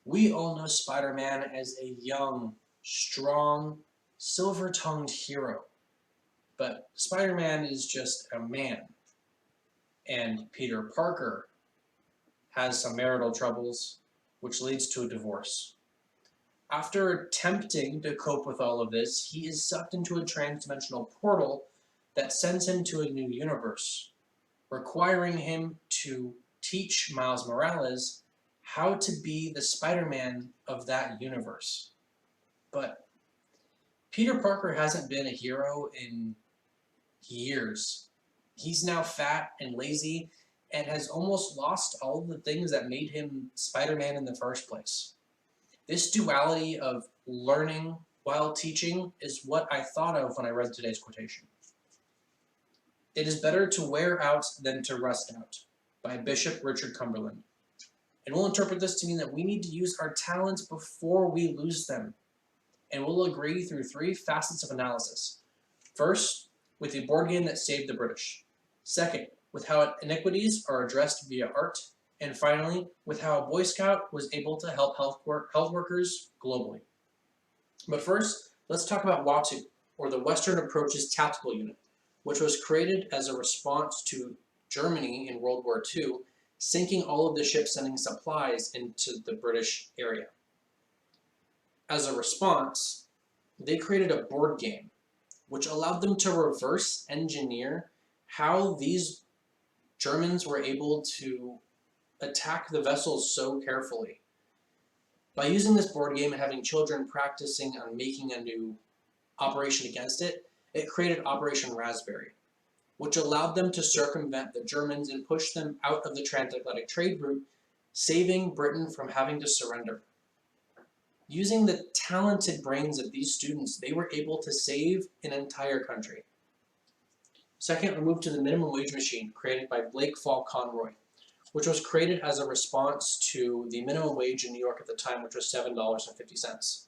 We all know Spider-Man as a young, strong, silver-tongued hero. But Spider-Man is just a man. And Peter Parker has some marital troubles, which leads to a divorce. After attempting to cope with all of this, he is sucked into a transdimensional portal that sends him to a new universe, requiring him to teach Miles Morales how to be the Spider-Man of that universe. But Peter Parker hasn't been a hero in years. He's now fat and lazy and has almost lost all of the things that made him Spider-Man in the first place. This duality of learning while teaching is what I thought of when I read today's quotation. It is better to wear out than to rust out, by Bishop Richard Cumberland. And we'll interpret this to mean that we need to use our talents before we lose them. And we'll agree through three facets of analysis. First, with a board game that saved the British. Second, with how inequities are addressed via art. And finally, with how a Boy Scout was able to help health workers globally. But first, let's talk about WATU, or the Western Approaches Tactical Unit, which was created as a response to Germany in World War II, sinking all of the ships sending supplies into the British area. As a response, they created a board game, which allowed them to reverse engineer how these Germans were able to attack the vessels so carefully. By using this board game and having children practicing on making a new operation against it, it created Operation Raspberry, which allowed them to circumvent the Germans and push them out of the transatlantic trade route, saving Britain from having to surrender. Using the talented brains of these students, they were able to save an entire country. Second, we move to the minimum wage machine created by Blake Fall Conroy, which was created as a response to the minimum wage in New York at the time, which was $7.50.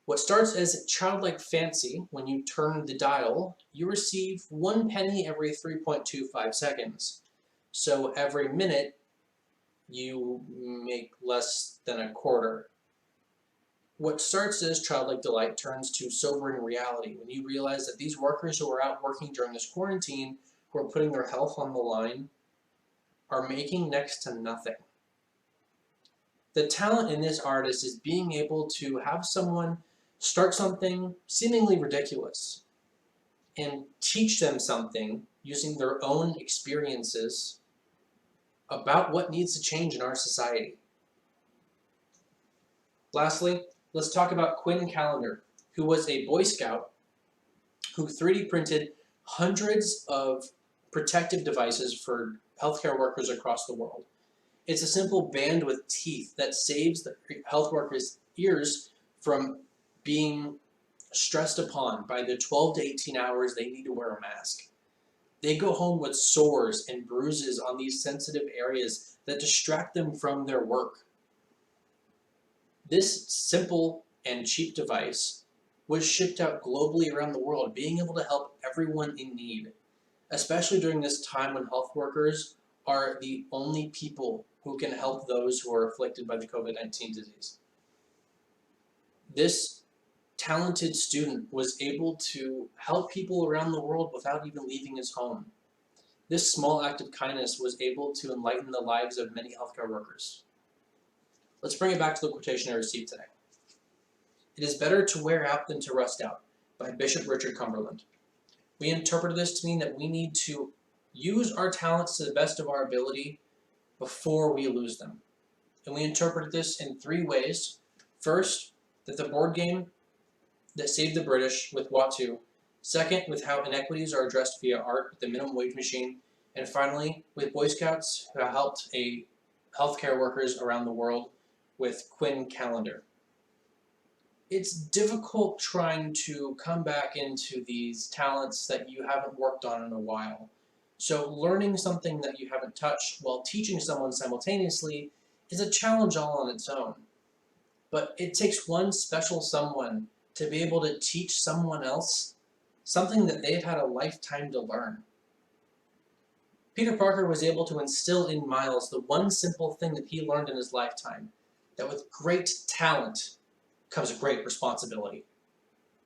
What starts as childlike fancy when you turn the dial, you receive 1 penny every 3.25 seconds. So every minute, you make less than a quarter. What starts as childlike delight turns to sobering reality when you realize that these workers who are out working during this quarantine, who are putting their health on the line, are making next to nothing. The talent in this artist is being able to have someone start something seemingly ridiculous and teach them something using their own experiences about what needs to change in our society. Lastly, let's talk about Quinn Callender, who was a Boy Scout who 3D printed hundreds of protective devices for healthcare workers across the world. It's a simple band with teeth that saves the health workers' ears from being stressed upon by the 12 to 18 hours they need to wear a mask. They go home with sores and bruises on these sensitive areas that distract them from their work. This simple and cheap device was shipped out globally around the world, being able to help everyone in need, especially during this time when health workers are the only people who can help those who are afflicted by the COVID-19 disease. This talented student was able to help people around the world without even leaving his home. This small act of kindness was able to enlighten the lives of many healthcare workers. Let's bring it back to the quotation I received today. It is better to wear out than to rust out, by Bishop Richard Cumberland. We interpret this to mean that we need to use our talents to the best of our ability before we lose them. And we interpret this in three ways. First, that the board game that saved the British with WATU. Second, with how inequities are addressed via art with the minimum wage machine. And finally, with Boy Scouts who helped healthcare workers around the world with Quinn Callender. It's difficult trying to come back into these talents that you haven't worked on in a while. So learning something that you haven't touched while teaching someone simultaneously is a challenge all on its own. But it takes one special someone to be able to teach someone else something that they've had a lifetime to learn. Peter Parker was able to instill in Miles the one simple thing that he learned in his lifetime, that with great talent comes great responsibility.